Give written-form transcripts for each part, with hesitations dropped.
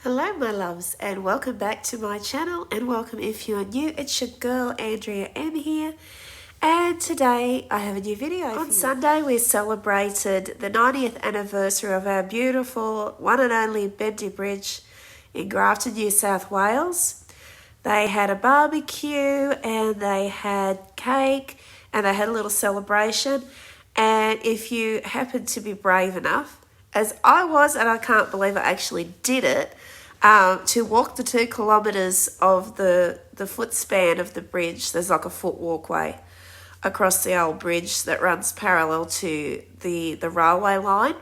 Hello my loves and welcome back to my channel, and welcome if you're new. It's your girl Andrea.M. here, and today I have a new video. On Sunday we celebrated the 90th anniversary of our beautiful one and only Boasting Bridge in Grafton, New South Wales. They had a barbecue and they had cake and they had a little celebration, and if you happen to be brave enough, as I was, and I can't believe I actually did it, to walk the 2 kilometres of the foot span of the bridge. There's like a foot walkway across the old bridge that runs parallel to the railway line.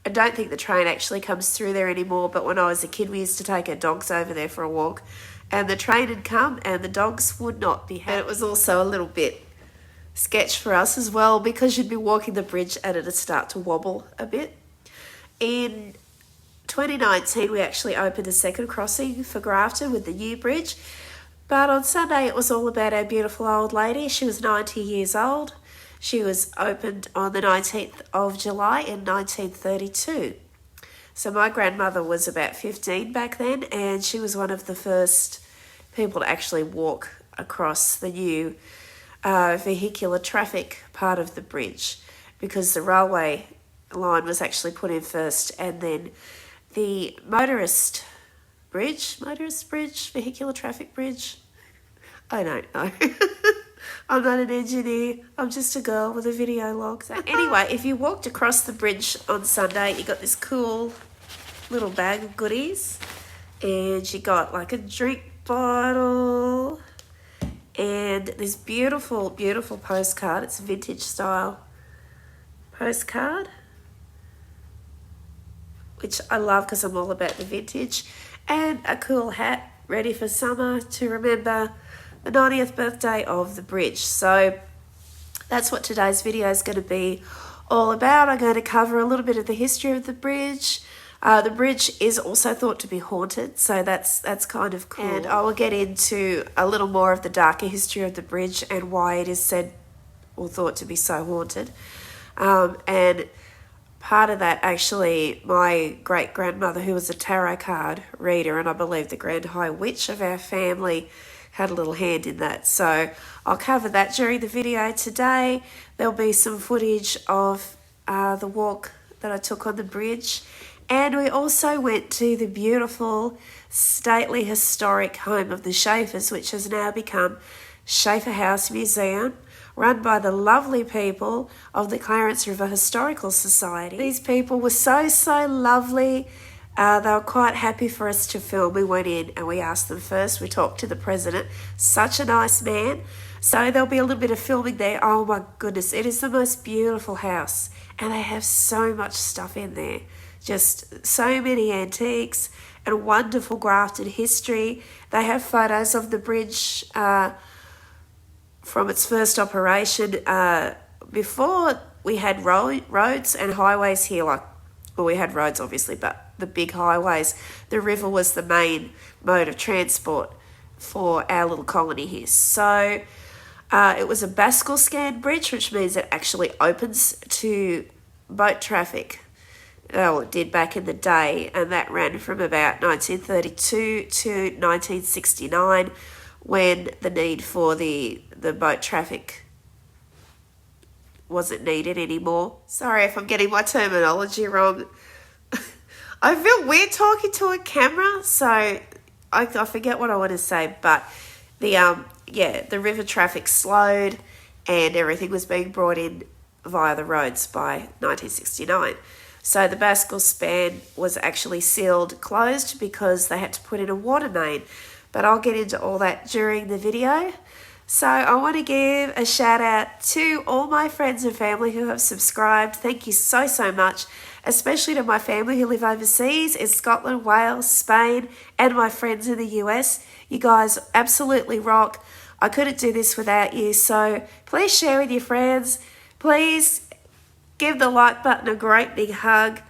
I don't think the train actually comes through there anymore, but when I was a kid we used to take our dogs over there for a walk, and the train had come and the dogs would not be happy. And it was also a little bit sketch for us as well, because you'd be walking the bridge and it'd start to wobble a bit. In 2019 we actually opened a second crossing for Grafton with the new bridge, but on Sunday it was all about our beautiful old lady. She was 90 years old. She was opened on the 19th of July in 1932. So my grandmother was about 15 back then, and she was one of the first people to actually walk across the new vehicular traffic part of the bridge, because the railway line was actually put in first, and then the motorist bridge, vehicular traffic bridge. I don't know. I'm not an engineer. I'm just a girl with a video log. So anyway, if you walked across the bridge on Sunday, you got this cool little bag of goodies, and you got like a drink bottle and this beautiful, beautiful postcard. It's a vintage style postcard, which I love because I'm all about the vintage, and a cool hat ready for summer to remember the 90th birthday of the bridge. So that's what today's video is going to be all about. I'm going to cover a little bit of the history of the bridge. The bridge is also thought to be haunted, so that's kind of cool. And I will get into a little more of the darker history of the bridge and why it is said or thought to be so haunted. And part of that, actually, my great-grandmother, who was a tarot card reader, and I believe the Grand High Witch of our family, had a little hand in that. So I'll cover that during the video today. There'll be some footage of the walk that I took on the bridge. And we also went to the beautiful, stately, historic home of the Schaeffers, which has now become Schaeffer House Museum, run by the lovely people of the Clarence River Historical Society. These people were so lovely. They were quite happy for us to film. We went in and we asked them first. We talked to the president. Such a nice man. So there'll be a little bit of filming there. Oh my goodness, it is the most beautiful house. And they have so much stuff in there. Just so many antiques and wonderful Grafton history. They have photos of the bridge from its first operation. Before we had roads and highways here, well, we had roads obviously, but the big highways, the river was the main mode of transport for our little colony here. So it was a bascule scan bridge, which means it actually opens to boat traffic. Well, it did back in the day, and that ran from about 1932 to 1969, when the need for the boat traffic wasn't needed anymore. Sorry if I'm getting my terminology wrong. I feel weird talking to a camera, so I forget what I want to say, but the river traffic slowed and everything was being brought in via the roads by 1969. So the bascule span was actually closed because they had to put in a water main. But I'll get into all that during the video. So I want to give a shout out to all my friends and family who have subscribed. Thank you so much, especially to my family who live overseas in Scotland, Wales, Spain, and my friends in the US. You guys absolutely rock. I couldn't do this without you. So please share with your friends. Please give the like button a great big hug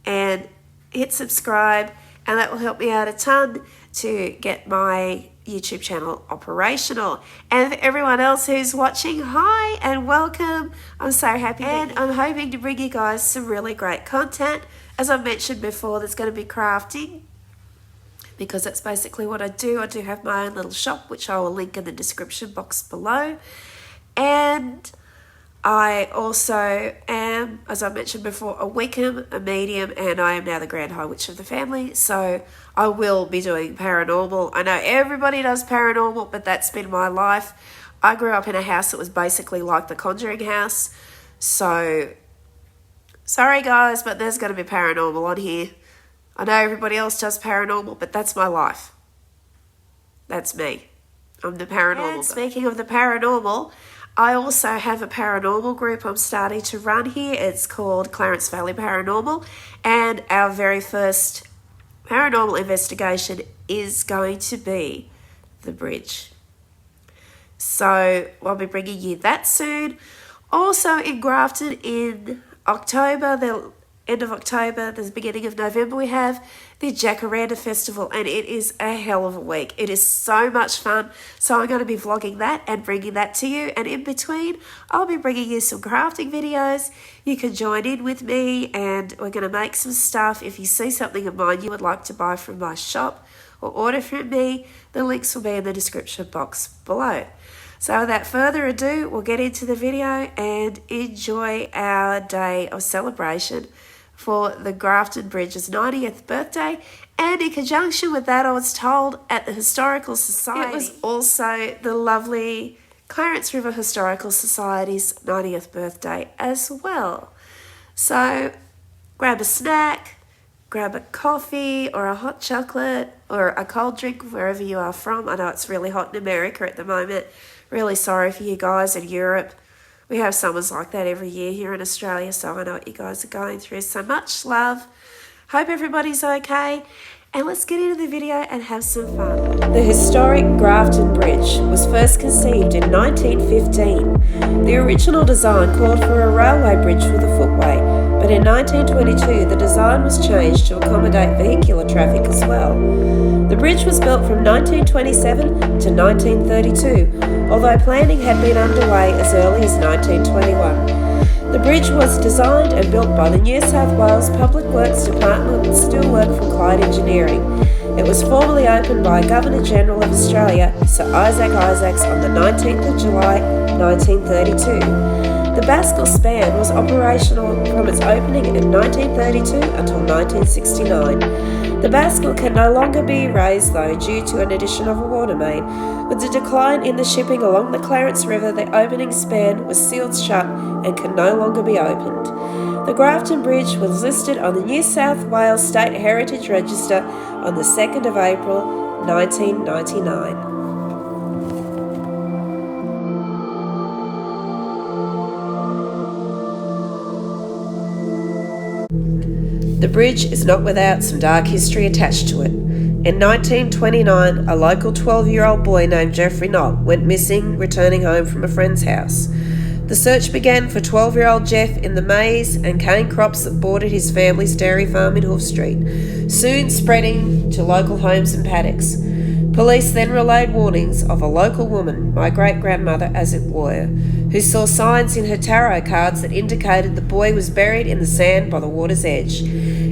and hit subscribe, and that will help me out a ton to get my YouTube channel operational. And for everyone else who's watching, hi and welcome. I'm so happy, and I'm hoping to bring you guys some really great content. As I've mentioned before, there's going to be crafting, because that's basically what I do. I do have my own little shop, which I will link in the description box below. And I also am, as I mentioned before, a Wickham, a medium, and I am now the Grand High Witch of the family. So I will be doing paranormal. I know everybody does paranormal, but that's been my life. I grew up in a house that was basically like the Conjuring house. So, sorry guys, but there's going to be paranormal on here. I know everybody else does paranormal, but that's my life. That's me. I'm the paranormal. And speaking of the paranormal, I also have a paranormal group I'm starting to run here. It's called Clarence Valley Paranormal, and our very first paranormal investigation is going to be the bridge. So I'll be bringing you that soon. Also in Grafton in October, the end of October, the beginning of November, we have the Jacaranda Festival, and it is a hell of a week. It is so much fun. So I'm going to be vlogging that and bringing that to you. And in between, I'll be bringing you some crafting videos. You can join in with me, and we're going to make some stuff. If you see something of mine you would like to buy from my shop or order from me, the links will be in the description box below. So without further ado, we'll get into the video and enjoy our day of celebration for the Grafton Bridge's 90th birthday. And in conjunction with that, I was told at the Historical Society, it was also the lovely Clarence River Historical Society's 90th birthday as well. So grab a snack, grab a coffee or a hot chocolate or a cold drink wherever you are from. I know it's really hot in America at the moment. Really sorry for you guys in Europe. We have summers like that every year here in Australia, so I know what you guys are going through. So much love. Hope everybody's okay. And let's get into the video and have some fun. The historic Grafton Bridge was first conceived in 1915. The original design called for a railway bridge with a footway, but in 1922 the design was changed to accommodate vehicular traffic as well. The bridge was built from 1927 to 1932, although planning had been underway as early as 1921. The bridge was designed and built by the New South Wales Public Works Department with steelwork from Clyde Engineering. It was formally opened by Governor-General of Australia, Sir Isaac Isaacs, on the 19th of July 1932. The Bascule span was operational from its opening in 1932 until 1969. The Bascule can no longer be raised though due to an addition of a water main. With the decline in the shipping along the Clarence River, the opening span was sealed shut and can no longer be opened. The Grafton Bridge was listed on the New South Wales State Heritage Register on the 2nd of April 1999. The bridge is not without some dark history attached to it. In 1929, a local 12-year-old boy named Jeffrey Knott went missing, returning home from a friend's house. The search began for 12-year-old Jeff in the maize and cane crops that bordered his family's dairy farm in Hoof Street, soon spreading to local homes and paddocks. Police then relayed warnings of a local woman, my great-grandmother as it were, who saw signs in her tarot cards that indicated the boy was buried in the sand by the water's edge.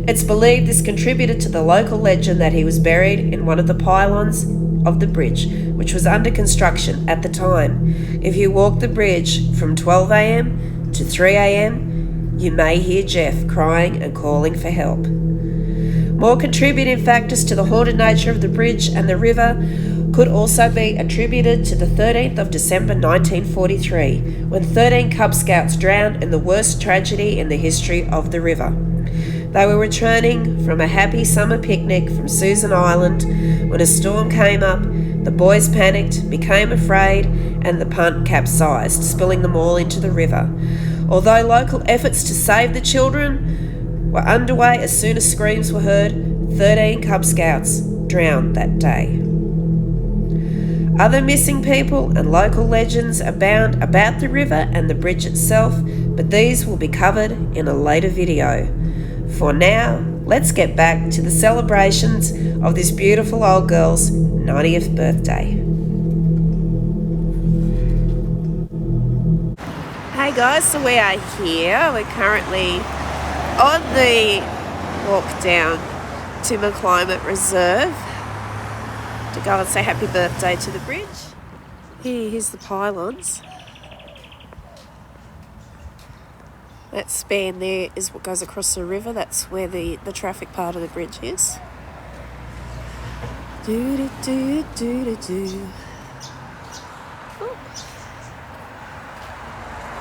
It's believed this contributed to the local legend that he was buried in one of the pylons of the bridge, which was under construction at the time. If you walk the bridge from 12 a.m. to 3 a.m, you may hear Jeff crying and calling for help. More contributing factors to the haunted nature of the bridge and the river could also be attributed to the 13th of December 1943, when 13 Cub Scouts drowned in the worst tragedy in the history of the river. They were returning from a happy summer picnic from Susan Island when a storm came up. The boys panicked, became afraid, and the punt capsized, spilling them all into the river. Although local efforts to save the children were underway as soon as screams were heard, 13 Cub Scouts drowned that day. Other missing people and local legends abound about the river and the bridge itself, but these will be covered in a later video. For now, let's get back to the celebrations of this beautiful old girl's 90th birthday. Hey guys, so we are here. We're currently on the walk down to my climate reserve. to go and say happy birthday to the bridge. Here's the pylons. That span there is what goes across the river. That's where the traffic part of the bridge is. Do-do-do-do-do-do.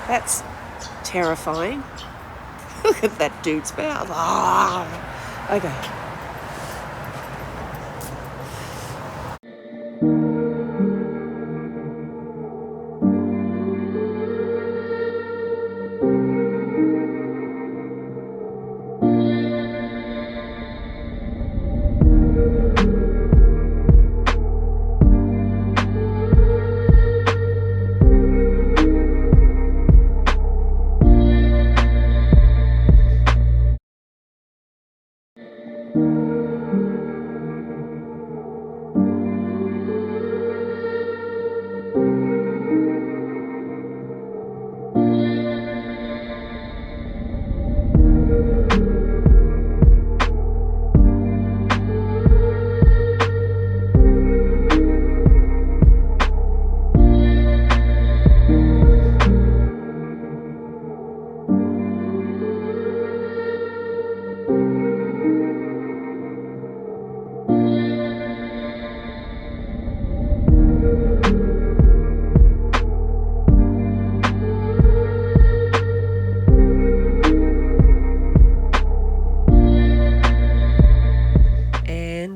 That's terrifying. Look at that dude's mouth. Ah. Okay.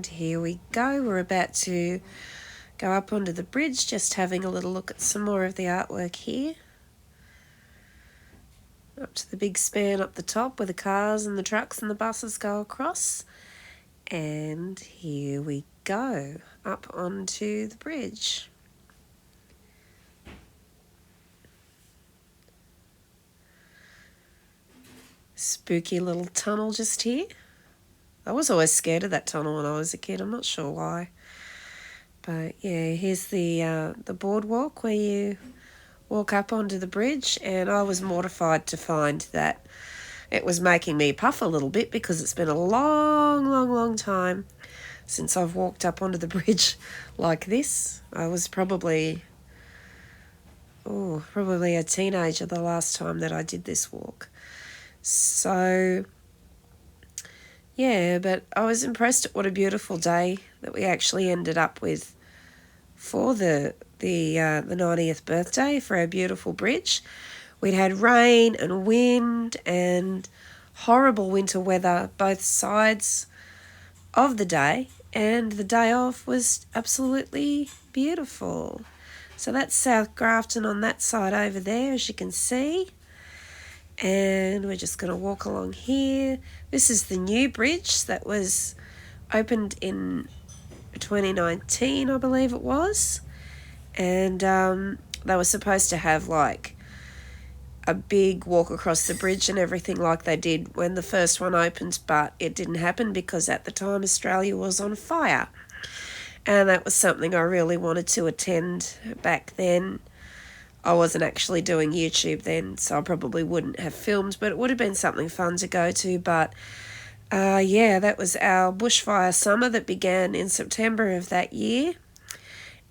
Here we go. We're about to go up onto the bridge, just having a little look at some more of the artwork here. Up to the big span up the top where the cars and the trucks and the buses go across. And here we go, up onto the bridge. Spooky little tunnel just here. I was always scared of that tunnel when I was a kid. I'm not sure why. But yeah, here's the boardwalk where you walk up onto the bridge, and I was mortified to find that it was making me puff a little bit because it's been a long time since I've walked up onto the bridge like this. I was probably a teenager the last time that I did this walk. So yeah, but I was impressed at what a beautiful day that we actually ended up with for the 90th birthday for our beautiful bridge. We'd had rain and wind and horrible winter weather both sides of the day, and the day off was absolutely beautiful. So that's South Grafton on that side over there, as you can see. And we're just going to walk along here. This is the new bridge that was opened in 2019, I believe it was. And they were supposed to have like a big walk across the bridge and everything like they did when the first one opened, but it didn't happen because at the time Australia was on fire. And that was something I really wanted to attend back then. I wasn't actually doing YouTube then, so I probably wouldn't have filmed, but it would have been something fun to go to. But yeah, that was our bushfire summer that began in September of that year,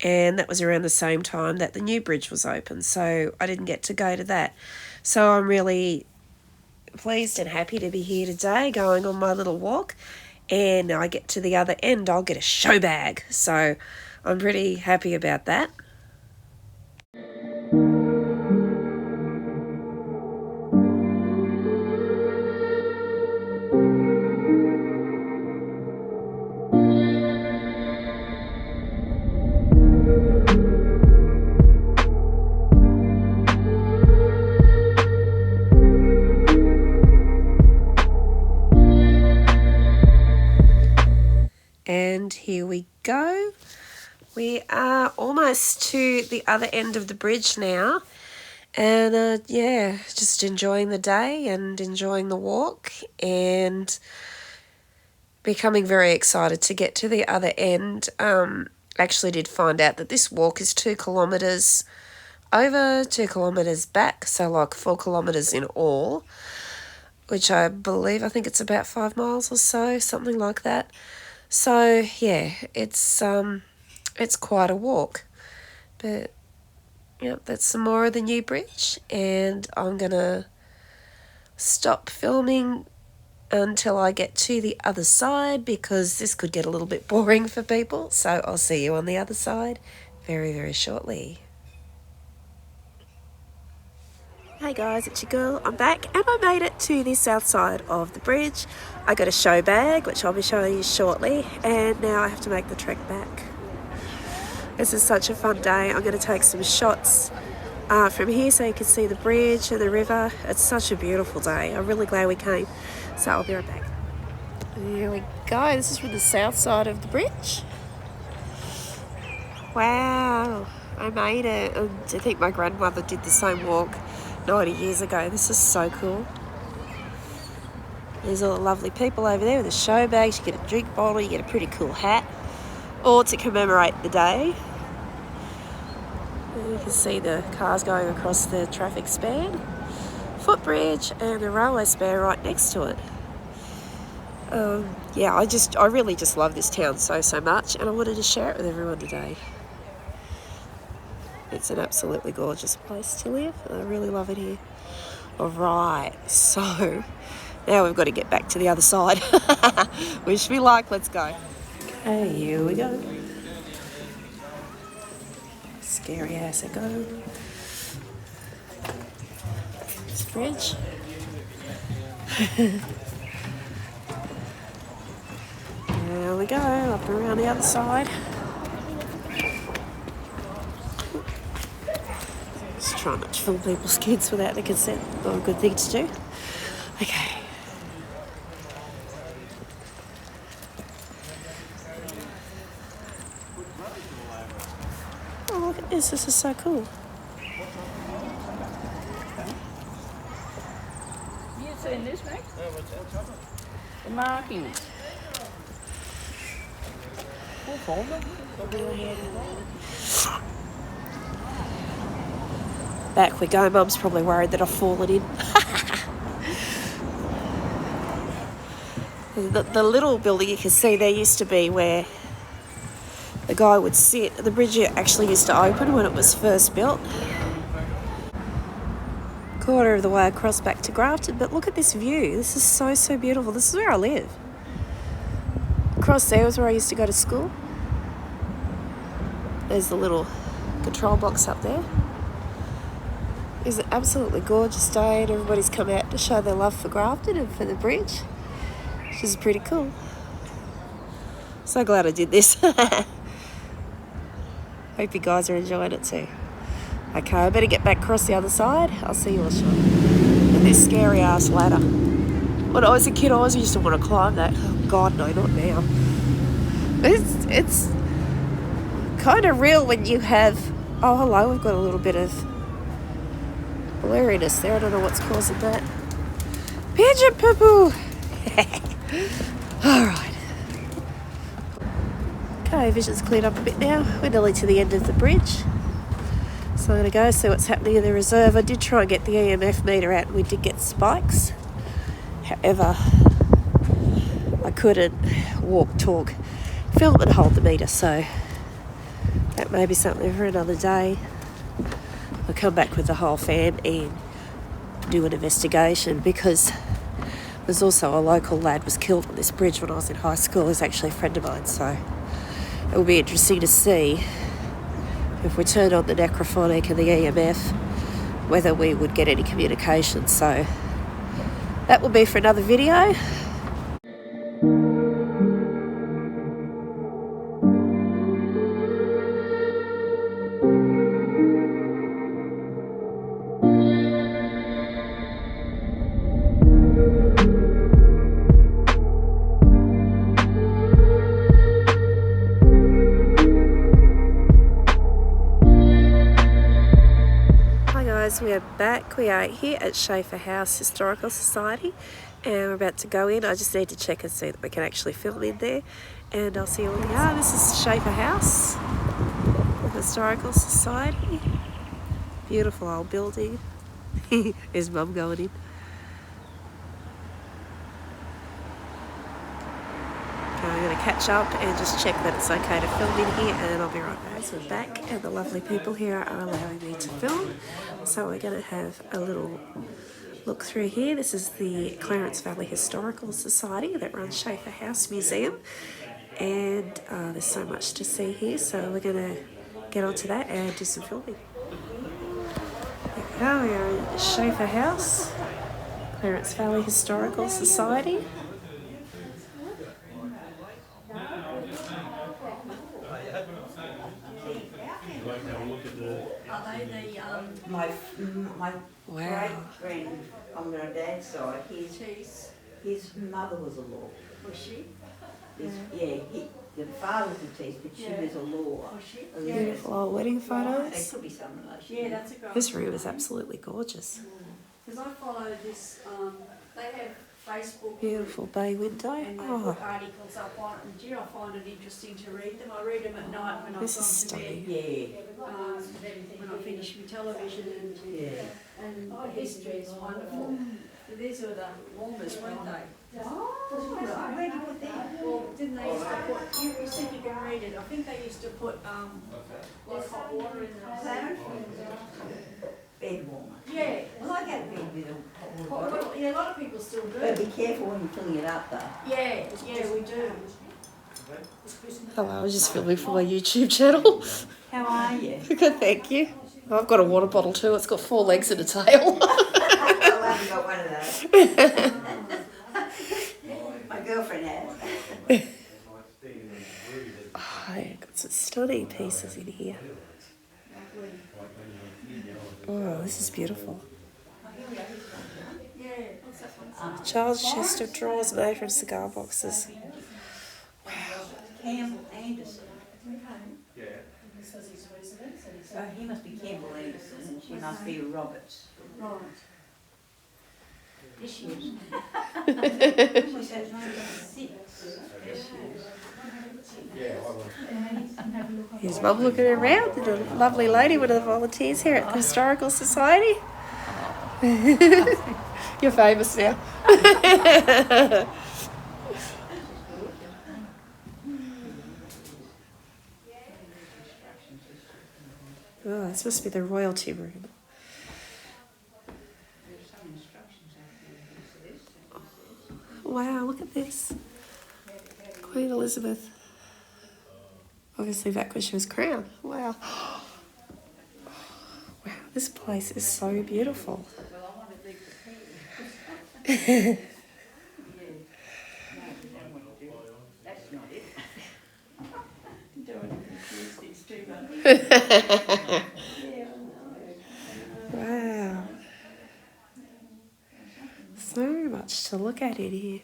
and that was around the same time that the new bridge was open, so I didn't get to go to that. So I'm really pleased and happy to be here today going on my little walk, and I get to the other end, I'll get a show bag, so I'm pretty happy about that. And here we go. We are almost to the other end of the bridge now. And yeah, just enjoying the day and enjoying the walk and becoming very excited to get to the other end. Actually did find out that this walk is 2 kilometres over, 2 kilometres back, so like 4 kilometres in all, which I think it's about 5 miles or so, something like that. So yeah, it's It's quite a walk. But, yep, that's some more of the new bridge. And I'm going to stop filming until I get to the other side, because this could get a little bit boring for people. So I'll see you on the other side very, very shortly. Hey guys, it's your girl. I'm back and I made it to the south side of the bridge. I got a show bag, which I'll be showing you shortly, and now I have to make the trek back. This is such a fun day. I'm going to take some shots from here so you can see the bridge and the river. It's such a beautiful day. I'm really glad we came. So I'll be right back. Here we go. This is from the south side of the bridge. Wow, I made it. And I think my grandmother did the same walk 90 years ago. This is so cool. There's all the lovely people over there with the show bags. You get a drink bottle, you get a pretty cool hat, all to commemorate the day. And you can see the cars going across the traffic span, footbridge, and a railway spur right next to it. Yeah, I really just love this town so much, and I wanted to share it with everyone today. It's an absolutely gorgeous place to live. I really love it here. Alright, so now we've got to get back to the other side. Wish me luck, let's go. Okay, here we go. Scary ass echo. This bridge. There we go, up around the other side. Just try not to film people's kids without their consent. Not a good thing to do. Okay. Oh, look at this. This is so cool. You seen this, mate? The markings. Back we go. Mum's probably worried that I've fallen in. The little building you can see there used to be where the guy would sit. The bridge actually used to open when it was first built. Quarter of the way across back to Grafton, but look at this view. This is so beautiful. This is where I live. Across there was where I used to go to school. There's the little control box up there. It's an absolutely gorgeous day, and everybody's come out to show their love for Grafton and for the bridge, which is pretty cool. So glad I did this. Hope you guys are enjoying it too. Okay, I better get back across the other side. I'll see you all shortly. And this scary ass ladder. When I was a kid, I always used to want to climb that. Oh God, no, not now. It's kind of real when you have... Oh, hello, we've got a little bit of blurriness there. I don't know what's causing that. Pigeon poo-poo! Alright. Okay, vision's cleared up a bit now. We're nearly to the end of the bridge. So I'm going to go see what's happening in the reserve. I did try and get the EMF meter out, and we did get spikes. However, I couldn't walk, talk, film and hold the meter, so that may be something for another day. I'll come back with the whole fam and do an investigation, because there's also a local lad was killed on this bridge when I was in high school. He's actually a friend of mine, so it will be interesting to see if we turn on the necrophonic and the EMF, whether we would get any communication. So that will be for another video. We are back. We are here at Schaeffer House Historical Society, and we're about to go in. I just need to check and see that we can actually film in there, and I'll see you all again. This is Schaeffer House Historical Society. Beautiful old building. Is Mum going in? Okay, I'm going to catch up and just check that it's okay to film in here, and I'll be right back. So we're back, and the lovely people here are allowing me to film. So we're going to have a little look through here. This is the Clarence Valley Historical Society that runs Schaeffer House Museum, and there's so much to see here, so we're going to get onto that and do some filming. Here we go, we are in Schaeffer House, Clarence Valley Historical Society. Are they the My Wow. great grand on my dad's side, his mother was a law. was she? The father was a teacher, but she was a law. Was she? Beautiful old wedding It photos. could be some relation. Yeah, that's a great. This room is absolutely gorgeous. Because I follow this. They have Facebook. Beautiful bay window. And they Oh, put articles up on it, and gee, I find it interesting to read them. I read them at night when I've this is gone to stunning. bed. Yeah, When I finish my television, yeah. and the history is wonderful. These were the warmers, weren't they? Where did you put that? Well, didn't they used to put, you see if you can read it, I think they used to put, like hot water in the Clarence? Bed warmer. Yeah. Well, I get a bed with a hot water. Yeah, a lot of people still do. But be careful when you're filling it up though. Yeah, we do. Hello, I was just filming for my YouTube channel. How are you? Good, thank you. I've got a water bottle too. It's got 4 legs and a tail. I haven't got one of those. My girlfriend has. Oh, yeah, got some stunning pieces in here. Oh, this is beautiful. Yeah, what's that one? Child's chest of drawers made from cigar boxes. Campbell Anderson. So he must be Campbell Anderson and she must be Roberts. Right. Yes, she is. She said 96. Here's Mum looking around. And a lovely lady, one of the volunteers here at the Historical Society. You're famous now. Oh, this must be the royalty room. Wow, look at this. Queen Elizabeth. Obviously back when she was crowned. Wow. Wow, this place is so beautiful. Wow. So much to look at in here.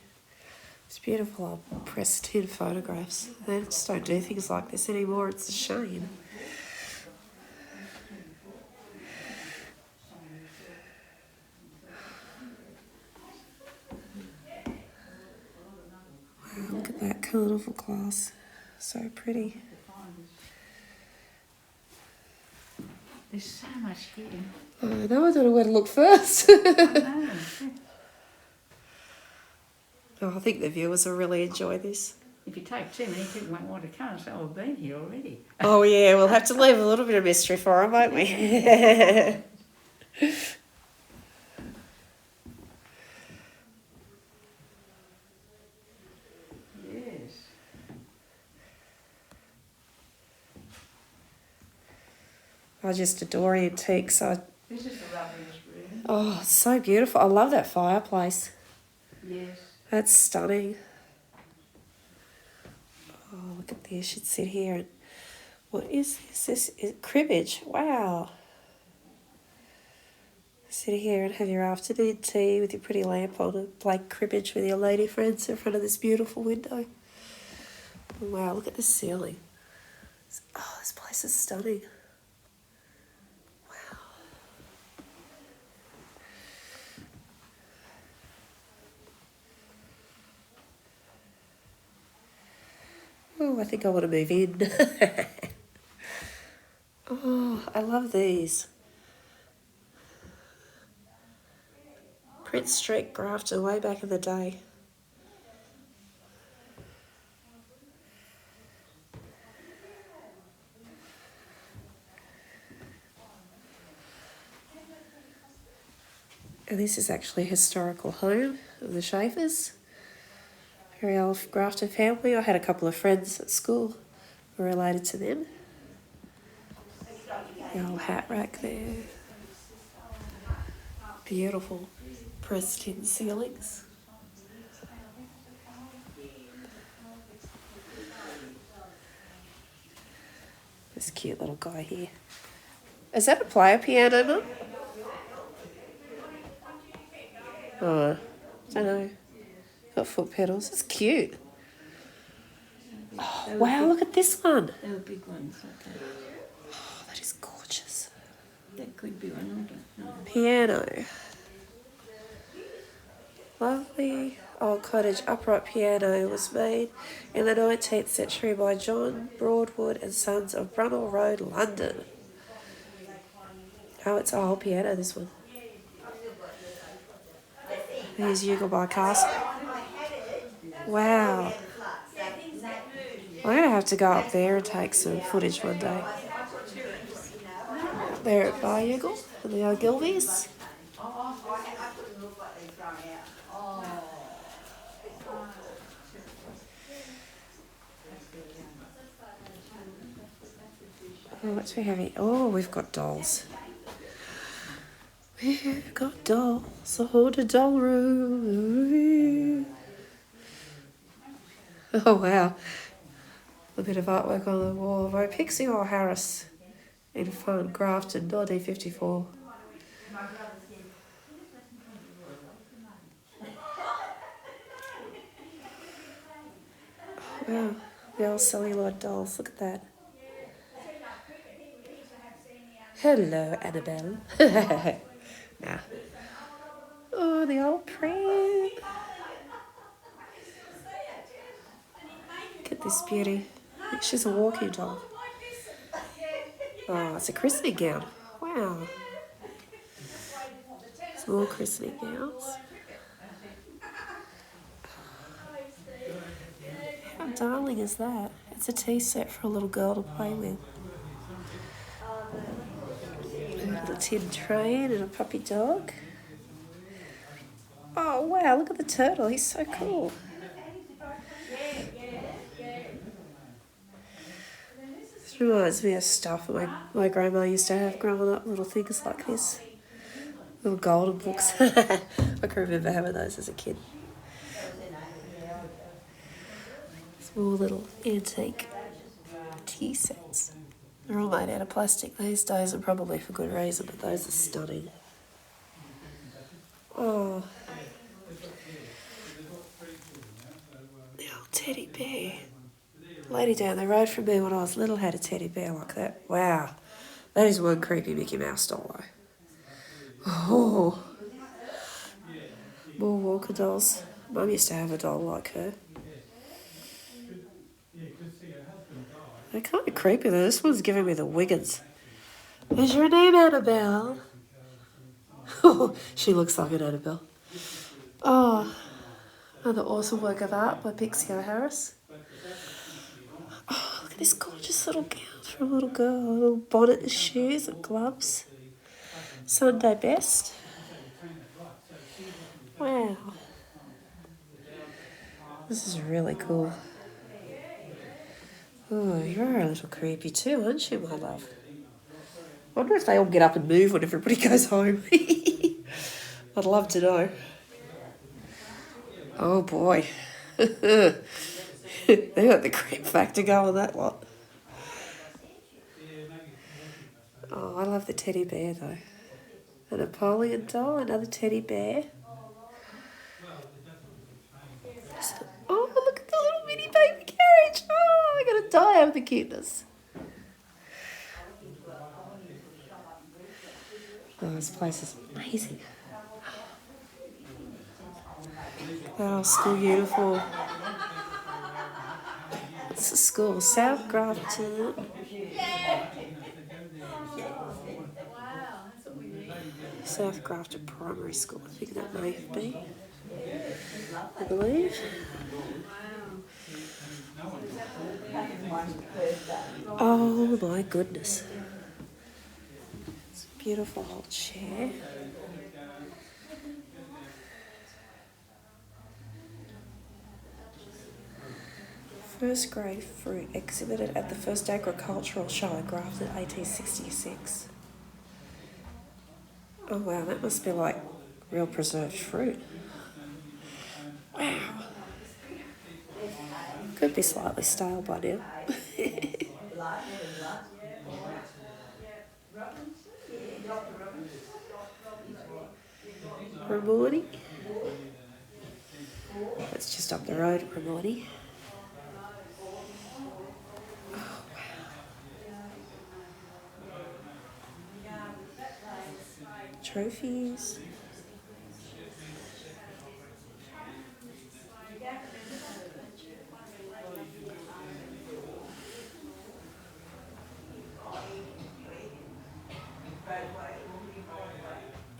It's beautiful old pressed tin photographs. They just don't do things like this anymore. It's a shame. Wow, look at that colourful glass. So pretty. There's so much here. Oh, now I don't know where to look first. Oh, I think the viewers will really enjoy this. If you take too many, people won't want to come, so we've been here already. Oh yeah, we'll have to leave a little bit of mystery for them, won't we? Yes. I just adore antiques. This is the loveliest room. Oh, it's so beautiful. I love that fireplace. Yes. That's stunning. Oh, look at this. You'd sit here and... What is this? This is cribbage. Wow. Sit here and have your afternoon tea with your pretty lamp on and play cribbage with your lady friends in front of this beautiful window. Wow, look at the ceiling. Oh, this place is stunning. Wow. Oh, I think I want to move in. Oh, I love these. Prince Street, Grafton, way back in the day. And this is actually a historical home of the Schaeffers. Very old Grafton family. I had a couple of friends at school who were related to them. The old hat rack there. Beautiful pressed-in ceilings. This cute little guy here. Is that a player piano, Mum? Oh, I don't know. Got foot pedals. It's cute. Oh, wow, look at this one. They were big ones, okay. Oh, that is gorgeous. That could be one, I don't know. Piano. Lovely old cottage upright piano was made in the 19th century by John Broadwood and Sons of Brunel Road, London. Oh, it's a whole piano, this one. Here's Youghal by Castle. Wow. I'm going to have to go up there and take some footage one day. There at Bar Youghal and the Ogilvies. Oh, what's we having? Oh, we've got dolls. We've got dolls. A haunted doll room. Oh, wow. A bit of artwork on the wall by Pixie or Harris in fun, Grafton, 1954. Wow, the old celluloid dolls. Look at that. Hello, Annabelle. Nah. Oh, the old pram. Look at this beauty. She's a walking doll. Oh, it's a christening gown. Wow. Small christening gowns. How darling is that? It's a tea set for a little girl to play with. A little tin train and a puppy dog. Oh, wow, look at the turtle. He's so cool. This reminds me of stuff my grandma used to have growing up, little things like this. Little golden books. I can remember having those as a kid. Small little antique tea sets. They're all made out of plastic these days, and probably for good reason, but those are stunning. Oh. The old teddy bear. The lady down the road from me when I was little had a teddy bear like that. Wow. That is one creepy Mickey Mouse doll though. Oh. More Walker dolls. Mum used to have a doll like her. They're kind of creepy though. This one's giving me the Wiggins. Is your name Annabelle? Oh, she looks like an Annabelle. Oh, another awesome work of art by Pixie Harris. Oh, look at this gorgeous little gown for a little girl. A little bonnet and shoes and gloves. Sunday best. Wow. This is really cool. Oh, you're a little creepy too, aren't you, my love? I wonder if they all get up and move when everybody goes home. I'd love to know. Oh boy. They got the creep factor going, that lot. Oh, I love the teddy bear though. A Napoleon doll, another teddy bear. Oh, look at the little mini baby carriage. Oh, I'm going to die of the cuteness. Oh, this place is amazing. Oh, school uniform. It's a school, South Grafton. South Grafton Primary School, I think that may have been. I believe. Oh my goodness. It's a beautiful old chair. First grade fruit exhibited at the first agricultural show at Grafton, 1866. Oh wow, that must be like real preserved fruit. Wow. Could be slightly stale by now. Ramornie. That's just up the road, Ramornie. Oh, wow. Trophies.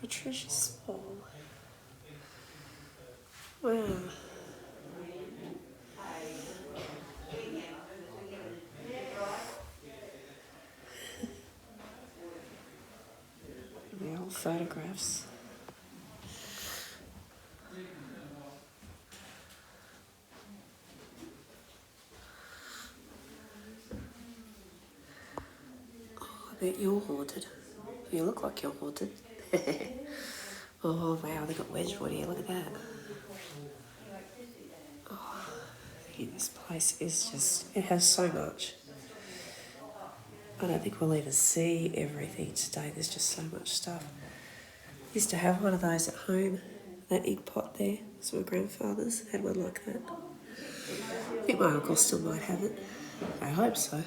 Patricia Small. Wow. The old photographs. Oh, I bet you're haunted. You look like you're haunted. Oh wow, they got Wedgwood here, look at that. Oh, this place is just, it has so much. I don't think we'll even see everything today, there's just so much stuff. Used to have one of those at home, that ink pot there. So my grandfather's had one like that. I think my uncle still might have it. I hope so.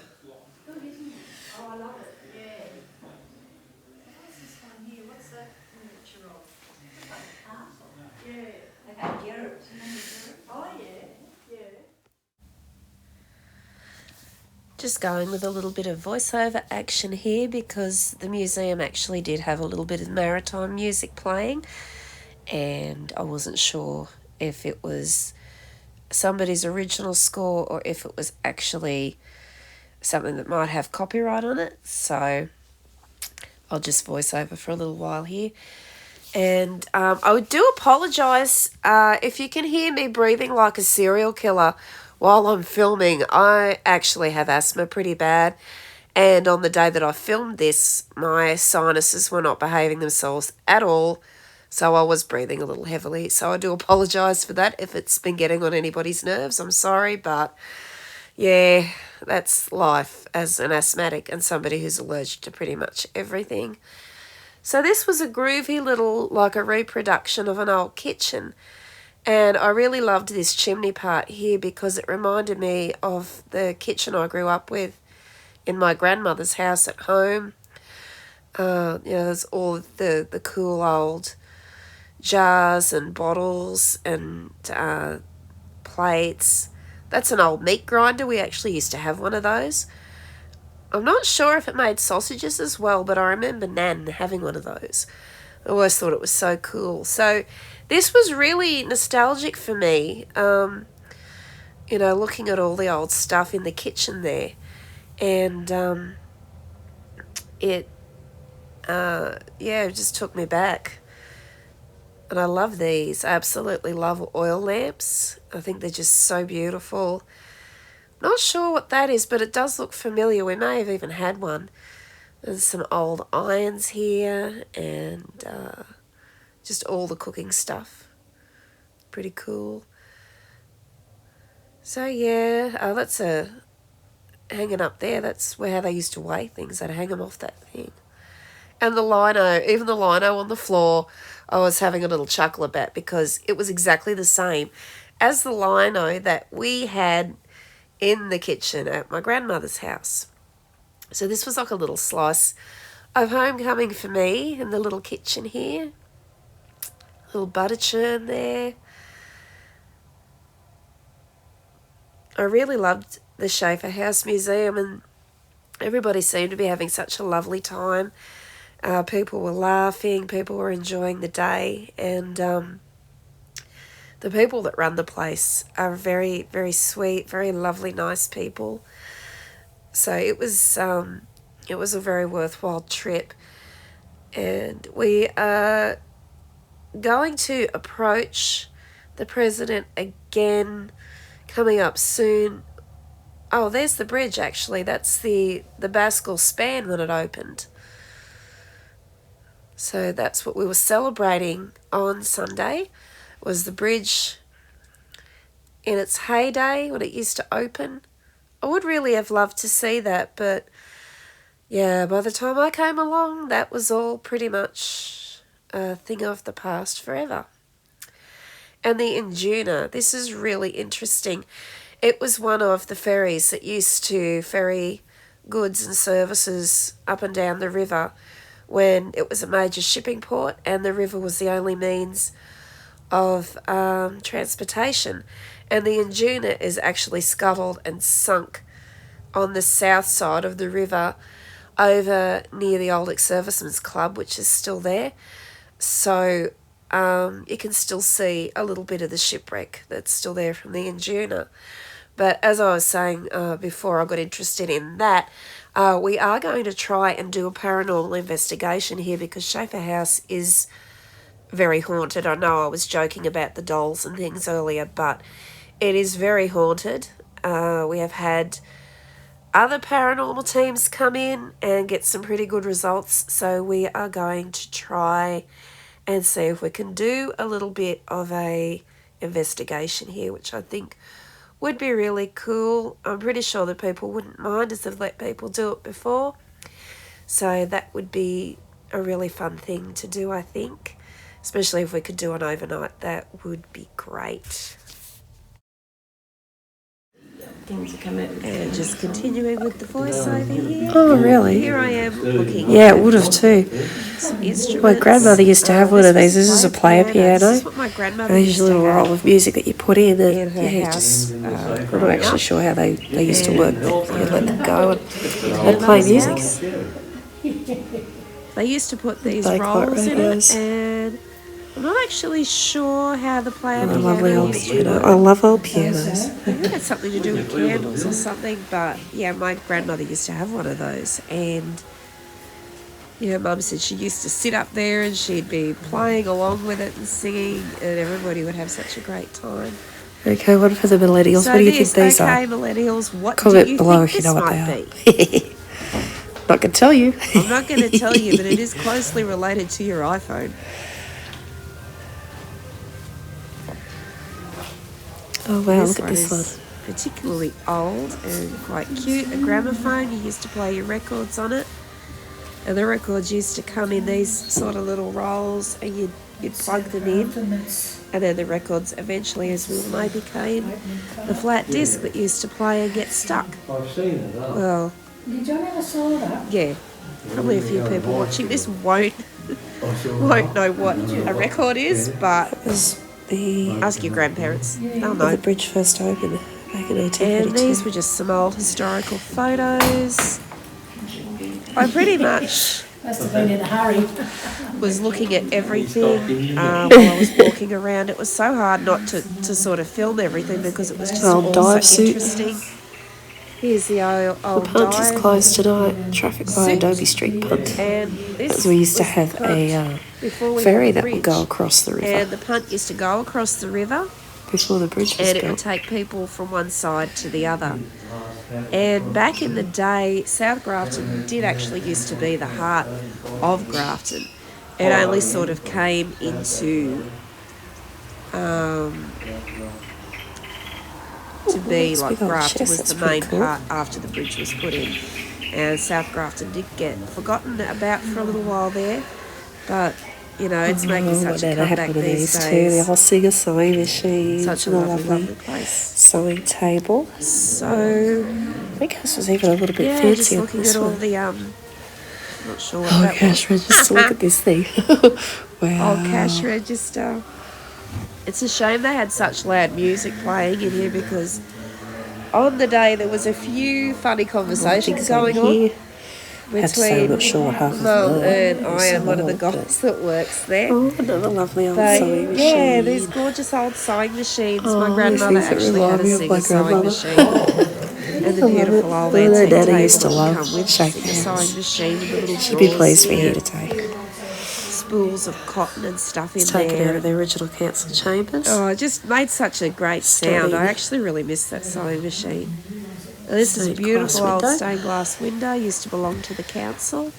Just going with a little bit of voiceover action here because the museum actually did have a little bit of maritime music playing, and I wasn't sure if it was somebody's original score or if it was actually something that might have copyright on it. So I'll just voice over for a little while here. And I do apologise if you can hear me breathing like a serial killer while I'm filming. I actually have asthma pretty bad, and on the day that I filmed this, my sinuses were not behaving themselves at all, so I was breathing a little heavily. So I do apologise for that if it's been getting on anybody's nerves. I'm sorry, but yeah, that's life as an asthmatic and somebody who's allergic to pretty much everything. So this was a groovy little, like a reproduction of an old kitchen. And I really loved this chimney part here because it reminded me of the kitchen I grew up with in my grandmother's house at home. There's all the cool old jars and bottles and plates. That's an old meat grinder. We actually used to have one of those. I'm not sure if it made sausages as well, but I remember Nan having one of those. I always thought it was so cool. So this was really nostalgic for me, looking at all the old stuff in the kitchen there. And it just took me back. And I love these. I absolutely love oil lamps. I think they're just so beautiful. Not sure what that is, but it does look familiar. We may have even had one. There's some old irons here and just all the cooking stuff. Pretty cool. So yeah, that's hanging up there. That's where they used to weigh things. They'd hang them off that thing. And the lino, even the lino on the floor, I was having a little chuckle about because it was exactly the same as the lino that we had in the kitchen at my grandmother's house. So this was like a little slice of homecoming for me in the little kitchen here. Little butter churn there. I really loved the Schaeffer House Museum, and everybody seemed to be having such a lovely time. People were laughing, people were enjoying the day, and the people that run the place are very, very sweet, very lovely, nice people. So it was a very worthwhile trip. And we are going to approach the president again coming up soon Oh, there's the bridge, actually. That's the Bascule span when it opened. So that's what we were celebrating on Sunday, was the bridge in its heyday when it used to open. I would really have loved to see that, but yeah, by the time I came along, that was all pretty much a thing of the past forever. And the Induna, this is really interesting. It was one of the ferries that used to ferry goods and services up and down the river when it was a major shipping port and the river was the only means of transportation. And the Induna is actually scuttled and sunk on the south side of the river over near the old ex-servicemen's club, which is still there. So you can still see a little bit of the shipwreck that's still there from the Induna. But as I was saying before I got interested in that, we are going to try and do a paranormal investigation here because Schaeffer House is very haunted. I know I was joking about the dolls and things earlier, but it is very haunted. We have had other paranormal teams come in and get some pretty good results, so we are going to try and see if we can do a little bit of a investigation here, which I think would be really cool. I'm pretty sure that people wouldn't mind as they've let people do it before. So that would be a really fun thing to do, I think. Especially if we could do an overnight, that would be great. Things are coming. And just continuing with the voiceover here. Oh, really? Here I am looking. Yeah, it would have too. Some instruments. My grandmother used to have one of these. This is a player piano. This is what my grandmother And used there's a to little have roll of music that you put in. And in her yeah, house. I'm not actually sure how they used to work, but you'd let them go and they'd play music. They used to put these They quite rolls in radios. it, and I'm not actually sure how the player And a lovely piano old used to piano. work. I love old pianos. I think it had something to do with candles or something, but yeah, my grandmother used to have one of those, and yeah, Mum said she used to sit up there and she'd be playing along with it and singing, and everybody would have such a great time. Okay, one for the millennials. So What do you think these okay, are? millennials, what Comment do you below think if you this know what might they be? are. Not going to tell you. I'm not going to tell you, but it is closely related to your iPhone. Oh wow, This look at this one. is particularly old and quite cute. A gramophone, you used to play your records on it. And the records used to come in these sort of little rolls, and you'd plug them in. And then the records eventually, as we know, became the flat disc that used to play and get stuck. I've seen it. Well, Did you never saw that? yeah, probably a few people watching this won't know what a record is, but It was the ask your grandparents, they'll when know. the bridge first opened back in And 1832. these were just some old historical photos. I pretty much Must have been in a hurry. was looking at everything while I was walking around. It was so hard not to sort of film everything because it was just Old all dive so suit. interesting. Here's the old The punt is dive. closed tonight. Traffic by Suit. Adobe Street punt. And this As we used to was the have a punt before we ferry had the that would bridge. go across the river And the punt used to go across the river, before the bridge was and it would built. take people from one side to the other. And back in the day, South Grafton did actually used to be the heart of Grafton. It only sort of came into to be that's like big old Grafton chest, was that's the pretty main cool. part after the bridge was put in. And South Grafton did get forgotten about for a little while there, but you know, it's making such a Now they have comeback one of these these too. The days. whole singer sewing machine. Such a and lovely, lovely place. sewing table. So I think this was even a little bit yeah, just fancier than looking this at all one. the not sure what Oh, that cash was. register. Look at this thing. Wow. Oh, cash register. It's a shame they had such loud music playing in here because on the day there was a few funny conversations going on Here. I have to say, I'm between not sure what half of Mum them are. and I Some and one of the old, but- guys that works there. Oh, another lovely old sewing machine. Yeah, these gorgeous old sewing machines. Oh, My these grandmother things that actually had remind a me of my singer sewing grandmother. machine. And the I love beautiful it. old Well, their antique daddy table used to that love come with the shaking singer hands. sewing machine, the little She'd be drawers pleased we're in here it, today. spools of cotton and stuff in It's taken out there. of the original council chambers. Oh, it just made such a great sound. Stunning. I actually really miss that sewing machine. And this is a Stained beautiful glass old window. stained glass window. Used to belong to the council.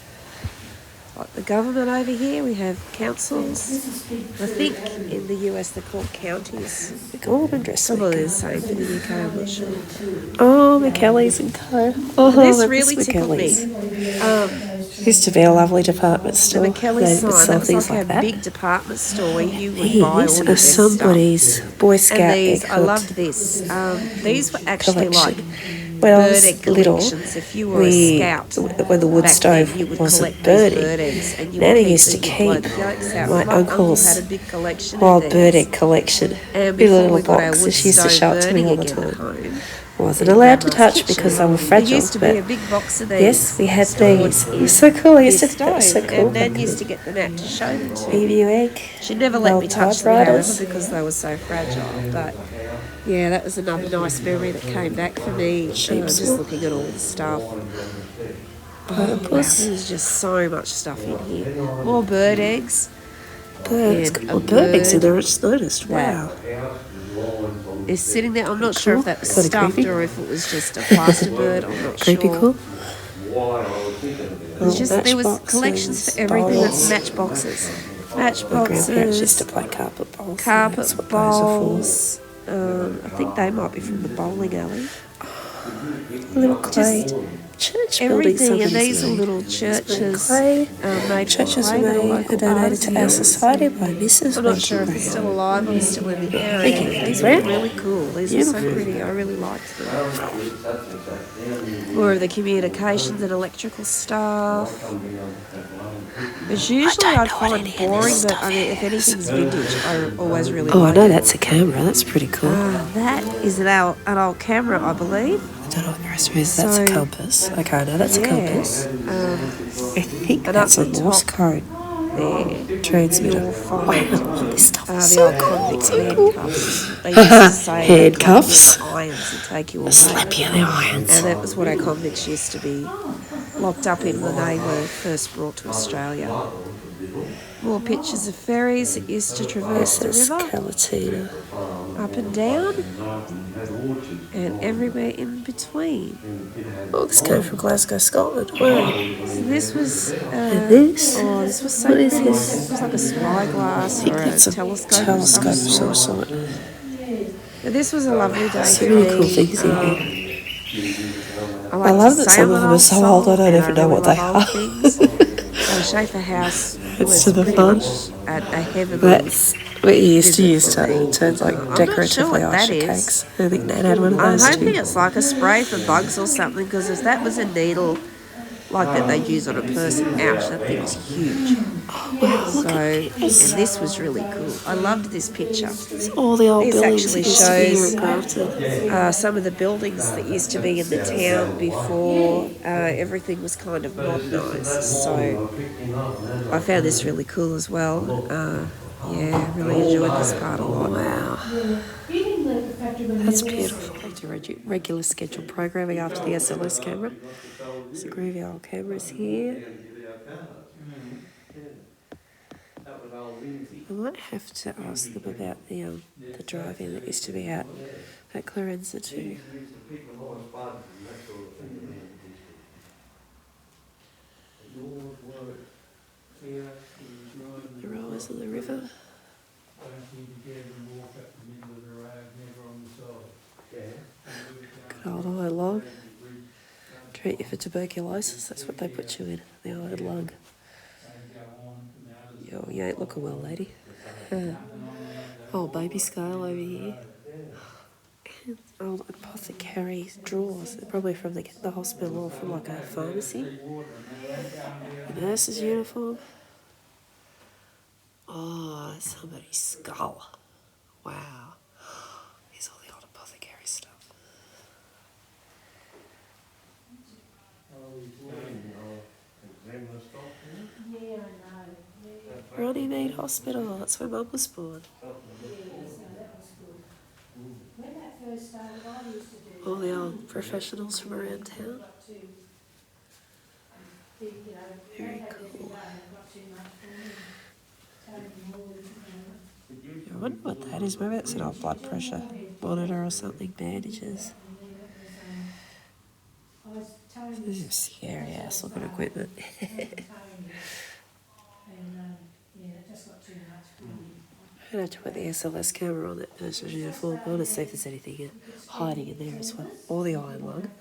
Like the government over here, we have councils. I think in the US they're called counties. We call them dress Probably the same for the UK, I'm not sure. Oh, McKellies and Co. Oh, This I really miss tickled me. McKellies. Used to be a lovely department The store. McKellies They sign, sell that was things like like a that. big department store where you would buy all These your are best stuff. somebody's Boy Scout And these, egg I hunt loved this. These were actually collection. like When I bird was egg little, collections. If you were a scout, when the wood back stove then, you would wasn't collect burning, these bird eggs, and you Nana would keep used to these and blow keep the yolks out. my My uncle uncle's had a big collection wild of bird these. egg collection And in a before little we got our box, wood and she used to stove show it to me burning all the again at time. home, Wasn't in allowed to Grandma's touch because they kitchen, were there fragile, used to be but a big box of these. yes, we had stored these. It in was so cool. I used this to think that was so stove, cool. and Nan used to get them out to show them to me. Emu egg. She never let me old touch them, however, typewriters. because they were so fragile. But yeah, that was another nice memory that came back for me. Just looking at all the stuff. Platypus. There's just so much stuff in here. More bird eggs. It's And got a bird eggs in bird there, I just noticed. Wow. is sitting there. I'm not sure if that was Kinda stuffed creepy. or if it was just a plaster bird. I'm not Creepy sure. cool. There's just, there was Matchboxes, collections for everything bowls. that's matchboxes. My grandparents used to Matchboxes, play carpet bowls. carpet That's what those are for. bowls. I think they might be from the bowling alley. Little clay Just church buildings. everything, and somebody's these are made. little It's made churches clay. made from Churches clay were that are made local and donated artists to our built. society by Mrs. I'm not sure if they're Brown. still alive or still in the area. Thank you, But these Brett. were really cool. These were so Beautiful. pretty. I really liked them. More of the communications and electrical stuff. Which usually I'd find boring, but I mean, if anything's vintage, I always really Oh, I like know it. that's a camera. That's pretty cool. That is an old camera, I believe. I don't know what the rest of it is. That's a So- compass. Okay, I know that's a compass. I think and that's a up the Morse top code there, transmitter. you'll Wow, find this stuff is the so old cool. convict So cool. handcuffs. They used to say Handcuffs? that irons to take you away. Slap you in the irons. And that was what our convicts used to be locked up in when they were first brought to Australia. More pictures of ferries that used to traverse the This is river, Calatina. up and down, and everywhere in between. Oh, this came from Glasgow, Scotland. Wow. So this was, And this? oh, this was so What is pretty. this? This was like a spyglass I think or a that's a telescope, telescope of of some some sort. sort. But this was a lovely day So for many me. cool things in here. I like love to that say some I'm of an them are old so soul, old I don't and even know really what they love old are. things. Schaeffer House It's was to the pretty fun. much a heavenly. That's what you used to Visit use for me. to turn like I'm not sure decoratively what that Irish is. cakes. I think Nan had one of I'm those hoping too. it's like a spray for bugs or something, because if that was a needle like that they use on a person, ouch, that thing was huge. So, and this was really cool. I loved this picture. It's all the old This buildings actually that used to be here shows in Grafton. some of the buildings that used to be in the town before everything was kind of modernised. So I found this really cool as well. Yeah, really enjoyed this part a lot. Wow. That's beautiful. Back to regular scheduled programming after the SLS camera. There's a groovy old cameras here. I might have to ask them about the drive-in that used to be out at Clarence too. The rowers of the river. Good old iron log. Treat you for tuberculosis, that's what they put you in, the iron lung. Yo, you ain't looking well, lady. Old baby scale over here. And old apothecary drawers, they're probably from the hospital or from like a pharmacy. The nurse's uniform. Oh, that's somebody's skull. Wow. Here's all the old apothecary stuff. Runnymede Hospital, that's where Mum was born. All the old professionals from around town. Very cool. I wonder what that is. Maybe it's an old blood pressure monitor or something. Bandages. This is scary ass looking equipment. I'm going to have to put the SLS camera on that nurse's uniform. I want to see if there's anything hiding in there as well. Or the iron lung.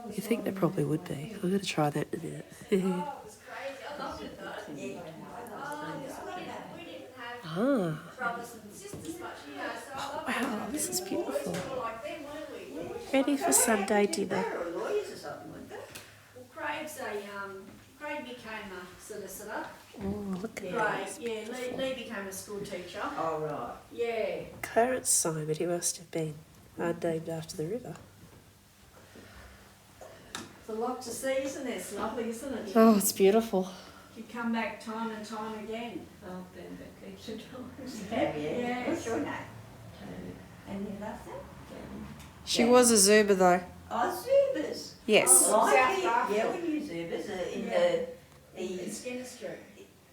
You think there probably would be. I'm going to try that in a minute. Ah. Oh, wow, this is beautiful. Ready for Sunday dinner. Well, Craig became a solicitor. Oh, look at Craig, that. yeah, Lee became a school teacher. Oh, right. Yeah. Clarence Simon, he must have been named after the river. It's a lot to see, isn't it? It's lovely, isn't it? Oh, it's beautiful. You come back time and time again. I've been back heaps of times. Have you? Yes. What's your name? And you love that? She was a Zuba though. Oh, Zubas. Yes. Oh, South yeah, Grafton. yeah, we knew Zubas in In the Skinner Street.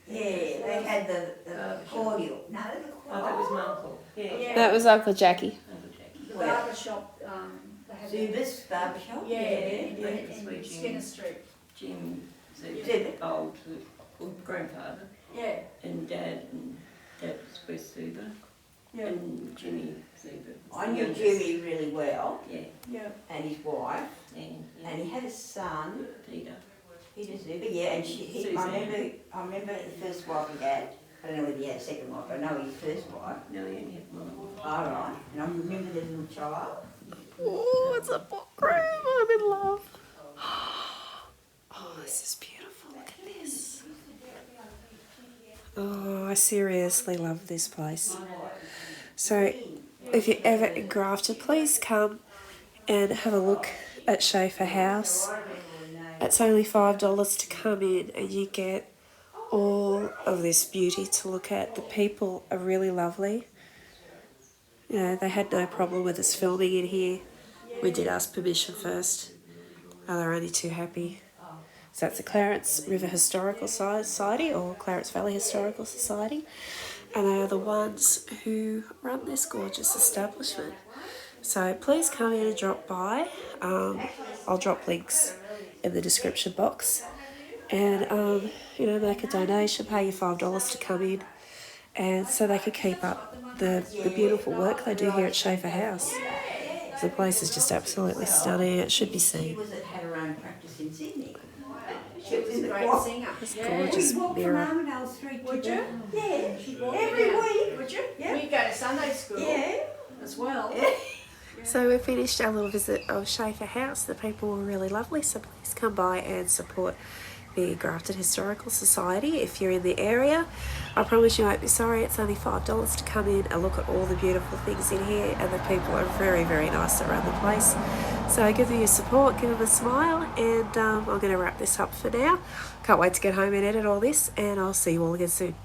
yeah, they had the cordial. No, the cordial. Oh, that was my uncle. Yeah. That was Uncle Jackie. Uncle Jackie. The barber shop, they had Zubas barber shop. Yeah, Breakfast in with Skinner Jim. Street. Jim, Zuba. old grandfather, Yeah. and Dad was West Zuba, Yeah. and Jimmy Zuba. I knew Jimmy really well, Yeah, Yeah. and his wife, and and he had a son, Peter. Peter Zuba. Yeah, and I remember the first wife he had. I don't know whether he had a second wife, but I know his first wife. No, he only had one. All right, and I remember the little child. Oh, it's a book room. I'm in love. Oh, this is beautiful. Look at this. Oh, I seriously love this place. So, if you're ever in Grafton, please come and have a look at Schaeffer House. It's only $5 to come in and you get all of this beauty to look at. The people are really lovely. You know, they had no problem with us filming in here. We did ask permission first. Oh, they're only too happy. So that's the Clarence River Historical Society or Clarence Valley Historical Society. And they are the ones who run this gorgeous establishment. So please come in and drop by. I'll drop links in the description box. And, you know, make a donation, pay you $5 to come in. And so they can keep up the beautiful work they do here at Schaeffer House. The place is just absolutely stunning. It should be seen. She was that had her own practice in Sydney. She was a great singer. This Yeah. gorgeous She'd walk from mirror. Armadale Street to Would you? Yeah, She'd walk every down. week. Would you? Yeah. We go to Sunday school Yeah. as well. Yeah. So we finished our little visit of Schaeffer House. The people were really lovely, so please come by and support the Grafton Historical Society if you're in the area. I promise you won't be sorry. It's only $5 to come in and look at all the beautiful things in here, and the people are very, very nice around the place. So give them your support, give them a smile, and I'm going to wrap this up for now. Can't wait to get home and edit all this, and I'll see you all again soon.